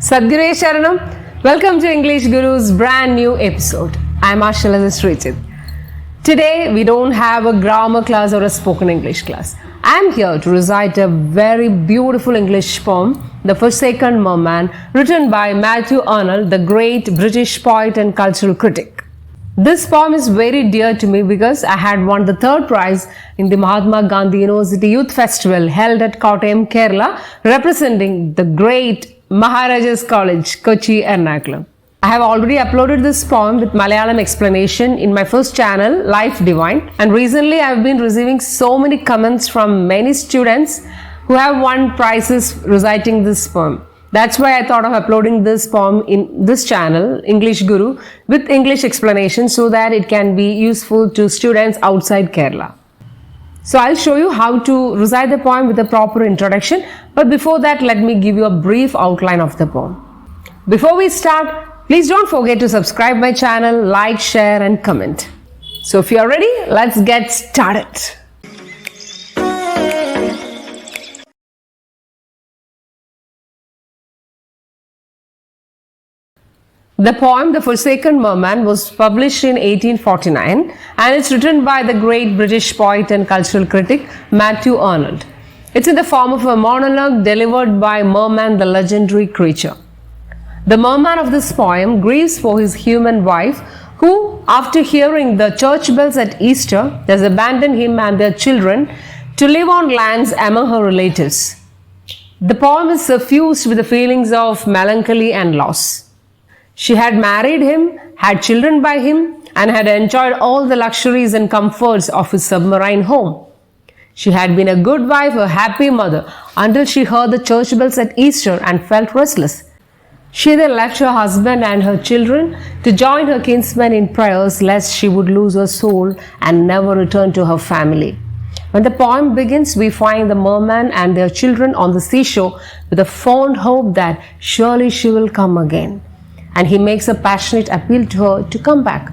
Sadguru Sharanam. Welcome to English Guru's brand new episode. I'm Ashila Srijit. Today we don't have a grammar class or a spoken English class. I'm here to recite a very beautiful English poem, The Forsaken Merman, written by Matthew Arnold, the great British poet and cultural critic. This poem is very dear to me because I had won the third prize in the Mahatma Gandhi University Youth Festival held at Kottayam, Kerala, representing the great Maharaja's College, Kochi, Ernakulam. I have already uploaded this poem with Malayalam explanation in my first channel, Life Divine, and recently I have been receiving so many comments from many students who have won prizes reciting this poem. That's why I thought of uploading this poem in this channel, English Guru, with English explanation so that it can be useful to students outside Kerala. So I'll show you how to recite the poem with a proper introduction, but before that let me give you a brief outline of the poem. Before we start, please don't forget to subscribe my channel, like, share and comment. So if you are ready, let's get started. The poem The Forsaken Merman was published in 1849 and it's written by the great British poet and cultural critic Matthew Arnold. It's in the form of a monologue delivered by Merman, the legendary creature. The merman of this poem grieves for his human wife who, after hearing the church bells at Easter, has abandoned him and their children to live on lands among her relatives. The poem is suffused with the feelings of melancholy and loss. She had married him, had children by him, and had enjoyed all the luxuries and comforts of his submarine home. She had been a good wife, a happy mother, until she heard the church bells at Easter and felt restless. She then left her husband and her children to join her kinsmen in prayers lest she would lose her soul and never return to her family. When the poem begins, we find the merman and their children on the seashore with a fond hope that surely she will come again. And he makes a passionate appeal to her to come back.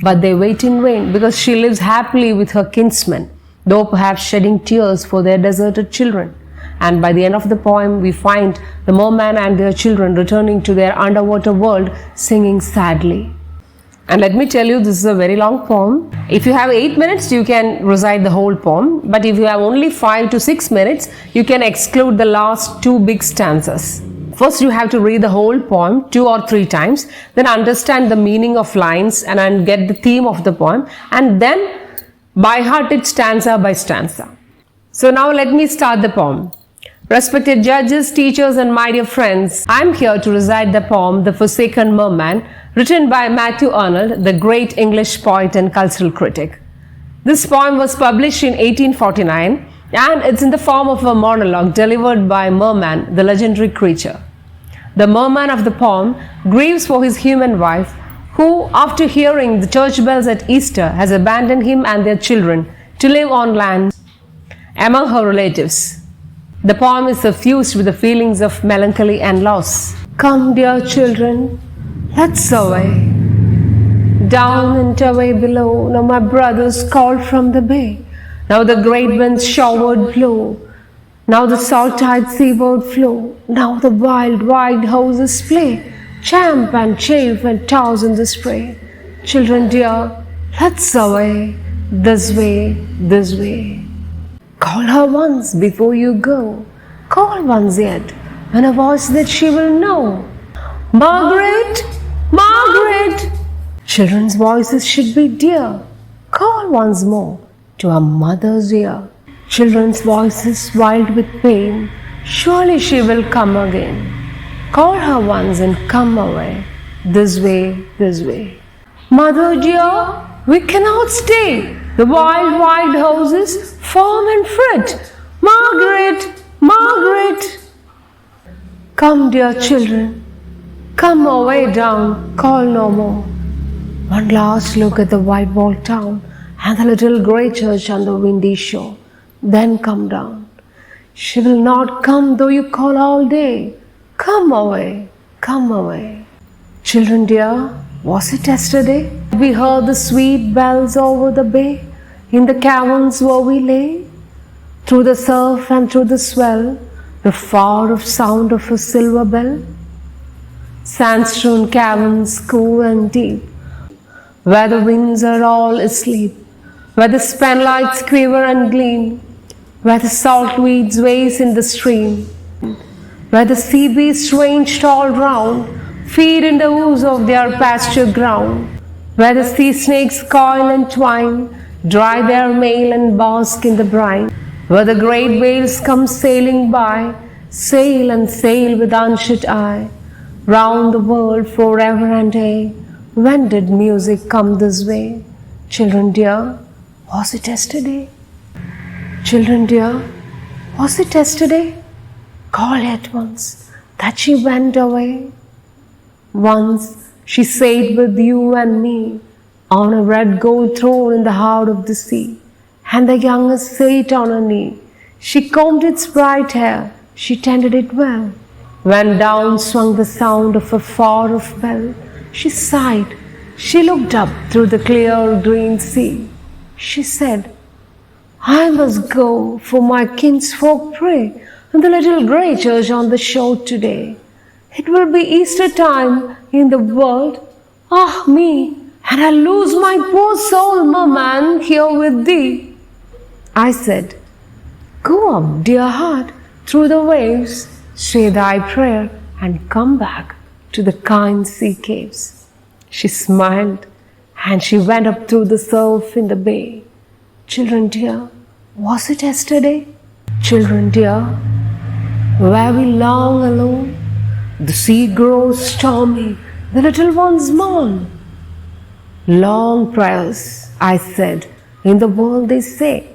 But they wait in vain because she lives happily with her kinsmen, though perhaps shedding tears for their deserted children. And by the end of the poem, we find the merman and their children returning to their underwater world, singing sadly. And let me tell you, this is a very long poem. If you have 8 minutes, you can recite the whole poem. But if you have only 5 to 6 minutes, you can exclude the last 2 big stanzas. First, you have to read the whole poem 2 or 3 times, then understand the meaning of lines and get the theme of the poem, and then by heart it stanza by stanza. So now let me start the poem. Respected judges, teachers and my dear friends, I am here to recite the poem The Forsaken Merman, written by Matthew Arnold, the great English poet and cultural critic. This poem was published in 1849 and it's in the form of a monologue delivered by Merman, the legendary creature. The merman of the poem grieves for his human wife who, after hearing the church bells at Easter, has abandoned him and their children to live on land among her relatives. The poem is suffused with the feelings of melancholy and loss. Come, dear children, let's away. Down and away below, now my brothers called from the bay. Now the great winds shoreward blow. Now the salt tide seaward flow. Now the wild houses play. Champ and chafe and toss in the spray. Children dear, let's away. This way, this way. Call her once before you go. Call once yet, when a voice that she will know. Margaret, Margaret. Children's voices should be dear. Call once more to a mother's ear. Children's voices wild with pain. Surely she will come again. Call her once and come away. This way, this way. Mother dear, we cannot stay. The wild houses foam and fret. Margaret, Margaret. Come, dear children, come away down, call no more. One last look at the white-walled town and the little grey church on the windy shore. Then come down. She will not come though you call all day. Come away, come away. Children dear, was it yesterday we heard the sweet bells over the bay, in the caverns where we lay? Through the surf and through the swell, the far off sound of a silver bell? sandstone caverns cool and deep, where the winds are all asleep, where the spanlights quiver and gleam, where the salt weeds waste in the stream, where the sea beasts ranged all round feed in the ooze of their pasture ground, where the sea snakes coil and twine, dry their mail and bask in the brine, where the great whales come sailing by, sail and sail with unshut eye, round the world forever and aye. When did music come this way? Children dear, was it yesterday? Children dear, was it yesterday? Call at once that she went away. Once she sat with you and me on a red gold throne in the heart of the sea, and the youngest sat on her knee. She combed its bright hair, she tended it well. When down swung the sound of a far-off bell, she sighed, she looked up through the clear green sea. She said, I must go, for my kinsfolk pray in the little grey church on the shore today. It will be Easter time in the world, ah me, and I lose my poor soul, merman, here with thee. I said, go up, dear heart, through the waves, say thy prayer, and come back to the kind sea caves. She smiled, and she went up through the surf in the bay. Children dear, was it yesterday? Children dear, were we long alone? The sea grows stormy, the little ones mourn. Long prayers, I said, in the world they say.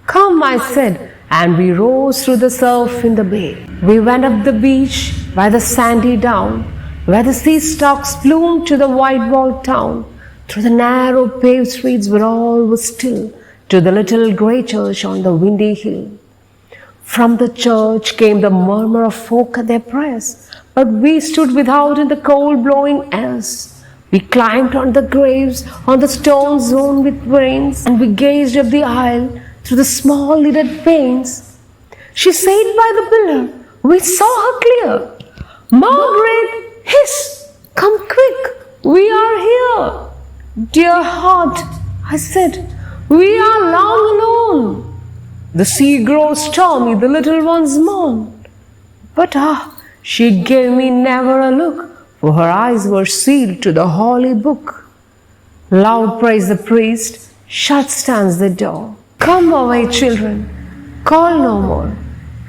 Come, I said, and we rose through the surf in the bay. We went up the beach by the sandy down, where the sea stalks bloomed to the white-walled town, through the narrow paved streets where all was still, to the little grey church on the windy hill. From the church came the murmur of folk at their prayers, but we stood without in the cold blowing airs. We climbed on the graves, on the stones zowned with veins, and we gazed up the aisle through the small lidded panes. She sat by the pillar, we saw her clear. Margaret, hiss, come quick, we are here. Dear heart, I said, we are long alone. The sea grows stormy, the little ones mourn. But she gave me never a look, for her eyes were sealed to the holy book. Loud prays the priest, shut stands the door. Come away, children, call no more.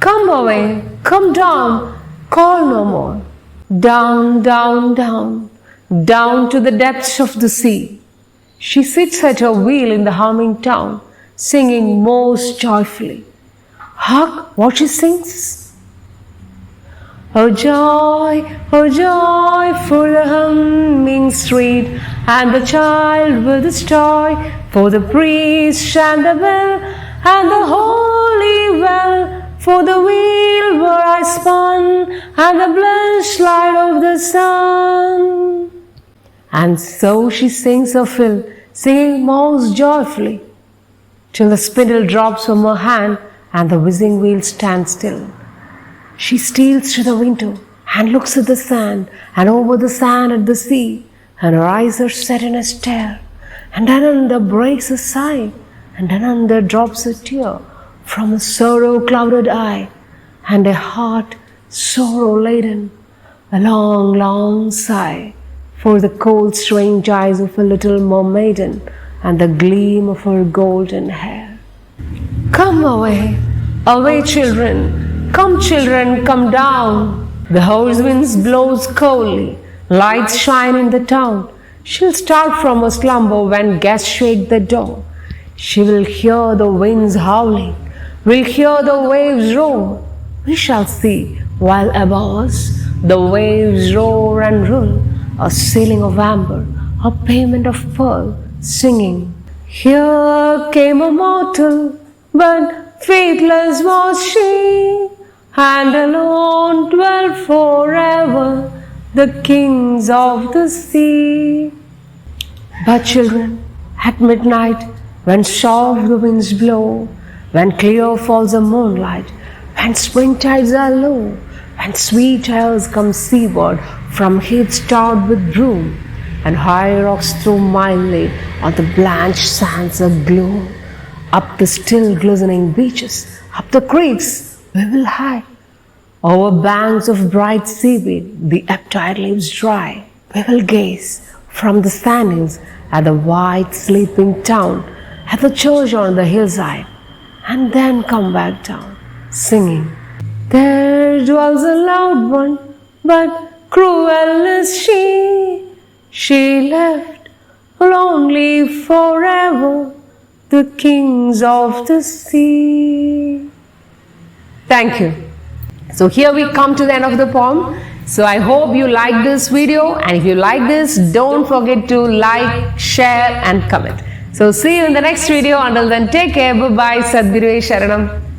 Come away, come down, call no more. Down, down, down, down to the depths of the sea. She sits at her wheel in the humming town, singing most joyfully. Hark what she sings. Oh joy for the humming street, and the child with his toy, for the priest and the bell, and the holy well, for the wheel where I spun, and the blessed light of the sun. And so she sings her fill, singing most joyfully, till the spindle drops from her hand and the whizzing wheel stands still. She steals to the window and looks at the sand, and over the sand at the sea, and her eyes are set in a stare, and then under breaks a sigh, and then under drops a tear from a sorrow-clouded eye, and a heart sorrow-laden, a long, long sigh, for the cold, strange eyes of a little mermaiden, and the gleam of her golden hair. Come away, away children, come down. The hoarse winds blows coldly, lights shine in the town. She'll start from her slumber when guests shake the door. She will hear the winds howling, will hear the waves roar. We shall see, while above us the waves roar and roll, a ceiling of amber, a pavement of pearl, singing, here came a mortal, but faithless was she, and alone dwell forever the kings of the sea. But children, at midnight, when soft the winds blow, when clear falls the moonlight, when spring tides are low, and sweet airs come seaward from heaths starred with broom, and high rocks throw mildly on the blanched sands aglow. Up the still glistening beaches, up the creeks we will hie. Over banks of bright seaweed, the ebb tide leaves dry. We will gaze from the sand hills at the white sleeping town, at the church on the hillside, and then come back down, singing. There dwells a loud one, but cruel is she. She left lonely forever the kings of the sea. Thank you. So here we come to the end of the poem. So I hope you like this video, and if you like this, don't forget to like, share and comment. So see you in the next video. Until then, take care. Bye bye. Sadguru Sharanam.